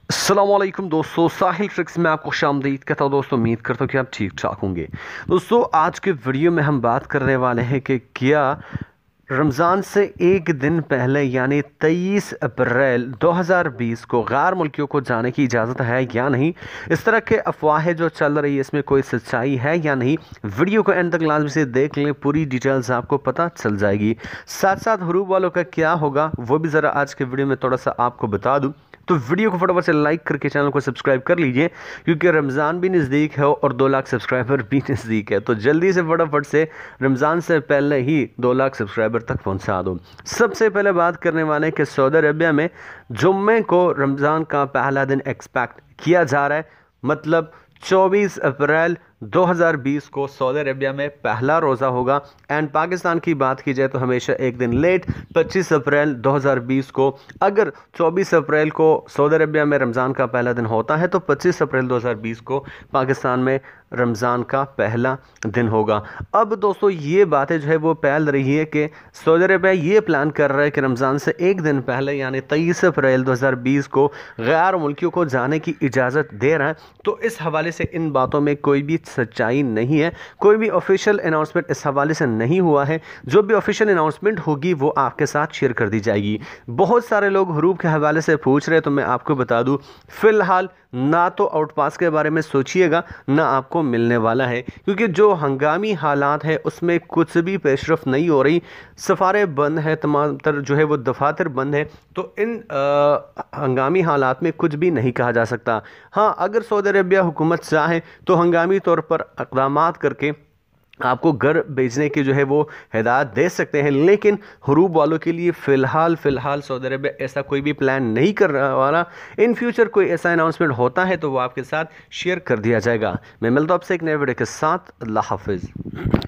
अस्सलामुअलैकुम दोस्तों, साहिल ट्रिक्स में आपको खुशामदीद कहता हूँ। दोस्तों उम्मीद करता हूँ कि आप ठीक ठाक होंगे। दोस्तों आज के वीडियो में हम बात करने वाले हैं कि क्या रमज़ान से एक दिन पहले यानी 23 अप्रैल 2020 को गैर मुल्कियों को जाने की इजाज़त है या नहीं। इस तरह के अफवाहें जो चल रही है इसमें कोई सच्चाई है या नहीं, वीडियो को एंड तक लाजमी से देख लें, पूरी डिटेल्स आपको पता चल जाएगी। साथ साथ हरूब वालों का क्या होगा वो भी ज़रा आज के वीडियो में थोड़ा सा आपको बता दूँ। तो वीडियो को फटाफट से लाइक करके चैनल को सब्सक्राइब कर लीजिए, क्योंकि रमज़ान भी नज़दीक है और 2 लाख सब्सक्राइबर भी नज़दीक है। तो जल्दी से फटाफट से रमज़ान से पहले ही 2 लाख सब्सक्राइबर तक पहुंचा दो। सबसे पहले बात करने वाले कि सऊदी अरबिया में जुम्मे को रमज़ान का पहला दिन एक्सपेक्ट किया जा रहा है। मतलब 24 अप्रैल 2020 को सऊदी अरबिया में पहला रोज़ा होगा। एंड पाकिस्तान की बात की जाए तो हमेशा एक दिन लेट 25 अप्रैल 2020 को। अगर 24 अप्रैल को सऊदी अरबिया में रमज़ान का पहला दिन होता है तो 25 अप्रैल 2020 को पाकिस्तान में रमज़ान का पहला दिन होगा। अब दोस्तों ये बातें जो है वो फैल रही है कि सऊदी अरबिया ये प्लान कर रहा है कि रमज़ान से एक दिन पहले यानी 23 अप्रैल 2020 को गैर मुल्कियों को जाने की इजाज़त दे रहा है। तो इस हवाले से इन बातों में कोई भी सच्चाई नहीं है, कोई भी ऑफिशियल अनाउंसमेंट इस हवाले से नहीं हुआ है। जो भी ऑफिशियल अनाउंसमेंट होगी वो आपके साथ शेयर कर दी जाएगी। बहुत सारे लोग हरूब के हवाले से पूछ रहे हैं, तो मैं आपको बता दूं फिलहाल ना तो आउटपास के बारे में सोचिएगा ना आपको मिलने वाला है, क्योंकि जो हंगामी हालात है उसमें कुछ भी पेशरफ नहीं हो रही। सफ़ारे बंद है, तमाम तर जो है वो दफातर बंद है। तो इन हंगामी हालात में कुछ भी नहीं कहा जा सकता। हाँ, अगर सऊदी अरबिया हुकूमत चाहे तो हंगामी तौर पर इक़दामात करके आपको घर भेजने की जो है वो हिदायत दे सकते हैं, लेकिन हरूब वालों के लिए फ़िलहाल सऊदी अरबिया ऐसा कोई भी प्लान नहीं कर रहा वाला। इन फ्यूचर कोई ऐसा अनाउंसमेंट होता है तो वो आपके साथ शेयर कर दिया जाएगा। मैं मिलता हूँ आपसे एक नए वीडियो के साथ। अल्लाह हाफिज़।